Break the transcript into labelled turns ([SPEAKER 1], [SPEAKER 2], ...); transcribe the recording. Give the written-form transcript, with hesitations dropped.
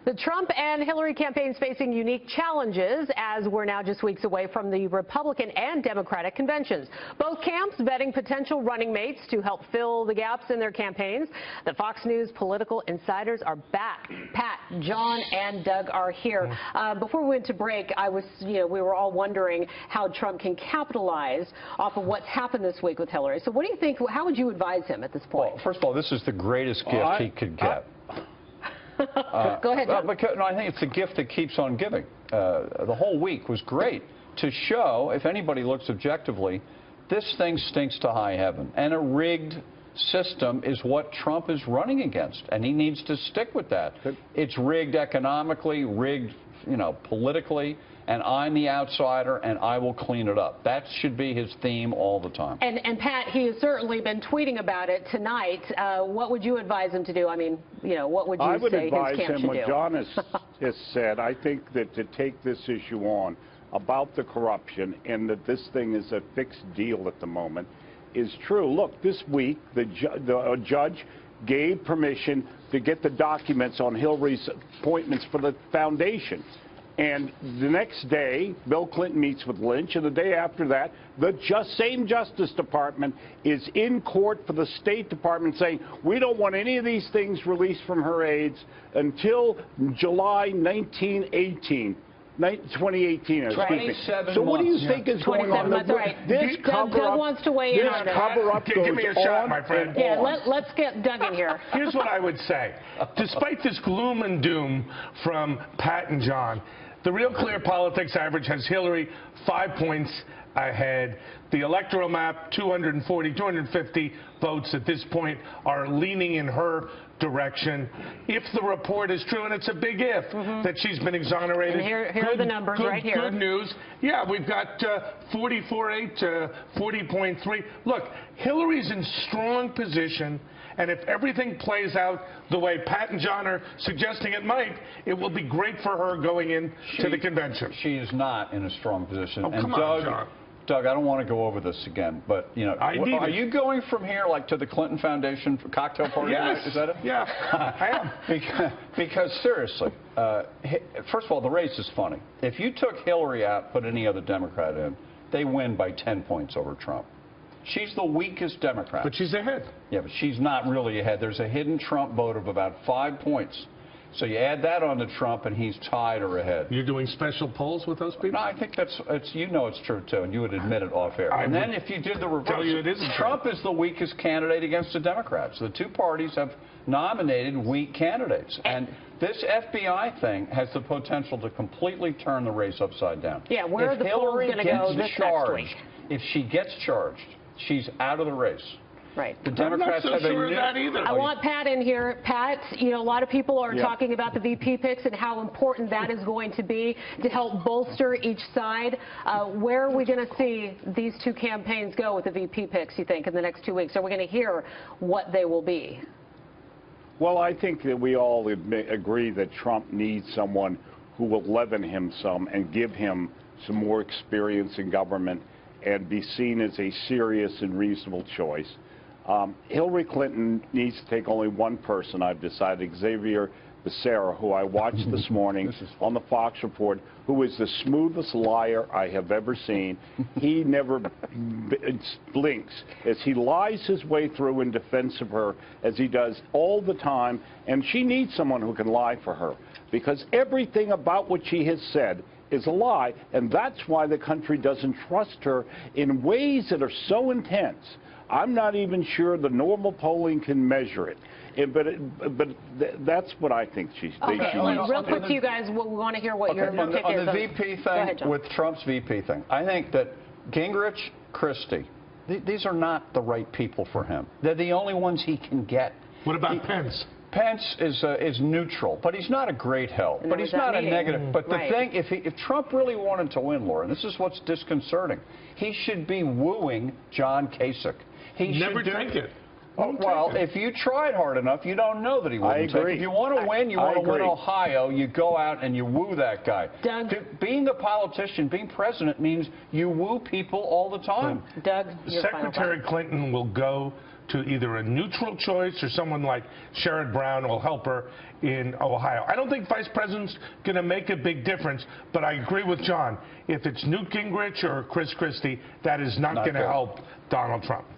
[SPEAKER 1] The Trump and Hillary campaigns facing unique challenges as we're now just weeks away from the Republican and Democratic conventions. Both camps vetting potential running mates to help fill the gaps in their campaigns. The Fox News political insiders are back. Pat, John, and Doug are here. Before we went to break, we were all wondering how Trump can capitalize off of what's happened this week with Hillary. So what do you think? How would you advise him at this point?
[SPEAKER 2] Well, first of all, this is the greatest gift he could get.
[SPEAKER 1] Go ahead, John.
[SPEAKER 2] No, I think it's a gift that keeps on giving. The whole week was great to show, if anybody looks objectively, this thing stinks to high heaven. And a rigged system is what Trump is running against, and he needs to stick with that. It's rigged economically, rigged, politically, and I'm the outsider, and I will clean it up. That should be his theme all the time.
[SPEAKER 1] And Pat, he has certainly been tweeting about it tonight. What would you advise him to do? I mean, what would you say his camp should do?
[SPEAKER 3] I would advise him what John has said. I think that to take this issue on about the corruption and that this thing is a fixed deal at the moment is true. Look, this week, the judge gave permission to get the documents on Hillary's appointments for the foundation. And the next day, Bill Clinton meets with Lynch, and the day after that, the same Justice Department is in court for the State Department saying, we don't want any of these things released from her aides until July 2018. So what do you think is going on?
[SPEAKER 1] That's right. Doug wants to weigh in on
[SPEAKER 3] this cover-up goes
[SPEAKER 4] Give me a shot, my friend.
[SPEAKER 1] Yeah, let's get Doug in here.
[SPEAKER 4] Here's what I would say. Despite this gloom and doom from Pat and John, the Real Clear Politics average has Hillary 5 points ahead. The electoral map, 240, 250 votes at this point are leaning in her direction. If the report is true, and it's a big if, that she's been exonerated.
[SPEAKER 1] And here are the numbers right here.
[SPEAKER 4] Good news. Yeah, we've got 44.8 to 40.3. Look, Hillary's in strong position, and if everything plays out the way Pat and John are suggesting it might, it will be great for her going into the convention.
[SPEAKER 2] She is not in a strong position.
[SPEAKER 4] Oh, come on, John.
[SPEAKER 2] Doug, I don't want to go over this again, but, are you going from here, like, to the Clinton Foundation for cocktail party?
[SPEAKER 4] Yes.
[SPEAKER 2] Is that it?
[SPEAKER 4] Yeah, I am.
[SPEAKER 2] Because seriously, first of all, the race is funny. If you took Hillary out, put any other Democrat in, they win by 10 points over Trump. She's the weakest Democrat.
[SPEAKER 4] But she's ahead.
[SPEAKER 2] Yeah, but she's not really ahead. There's a hidden Trump vote of about 5 points. So you add that on to Trump, and he's tied or ahead.
[SPEAKER 4] You're doing special polls with those people?
[SPEAKER 2] No, I think it's true, too, and you would admit it off air. And then if you did the reverse,
[SPEAKER 4] tell you it isn't
[SPEAKER 2] Trump is the weakest candidate against the Democrats. The two parties have nominated weak candidates. And this FBI thing has the potential to completely turn the race upside down.
[SPEAKER 1] Yeah, where are the polls going to go this next week?
[SPEAKER 2] If she gets charged, she's out of the race.
[SPEAKER 1] Right.
[SPEAKER 2] The Democrats
[SPEAKER 4] I'm not so sure of that either.
[SPEAKER 1] I want Pat in here. Pat, a lot of people are talking about the VP picks and how important that is going to be to help bolster each side. Where are we going to see these two campaigns go with the VP picks, you think, in the next 2 weeks? Are we going to hear what they will be?
[SPEAKER 3] Well, I think that we all agree that Trump needs someone who will leaven him some and give him some more experience in government and be seen as a serious and reasonable choice. Hillary Clinton needs to take only one person, I've decided, Xavier Becerra, who I watched this morning on the Fox Report, who is the smoothest liar I have ever seen. He never blinks as he lies his way through in defense of her, as he does all the time. And she needs someone who can lie for her, because everything about what she has said is a lie, and that's why the country doesn't trust her in ways that are so intense. I'm not even sure the normal polling can measure it. But that's what I think she needs.
[SPEAKER 1] Real quick to you guys, we want to hear what your pick is.
[SPEAKER 2] On the VP thing, with Trump's VP thing, I think that Gingrich, Christie, these are not the right people for him. They're the only ones he can get.
[SPEAKER 4] What about Pence?
[SPEAKER 2] Pence is neutral, but he's not a great help. But he's not a negative. But the thing, if Trump really wanted to win, Laura, and this is what's disconcerting, he should be wooing John Kasich. He
[SPEAKER 4] never take it.
[SPEAKER 2] Well, if you tried hard enough, you don't know that he wouldn't take it. If you want to win, you want to win Ohio, you go out and you woo that guy.
[SPEAKER 1] Doug,
[SPEAKER 2] being a politician, being president, means you woo people all the time.
[SPEAKER 1] Doug,
[SPEAKER 4] Secretary Clinton will go to either a neutral choice or someone like Sherrod Brown will help her in Ohio. I don't think Vice President's going to make a big difference, but I agree with John. If it's Newt Gingrich or Chris Christie, that is not going to help Donald Trump.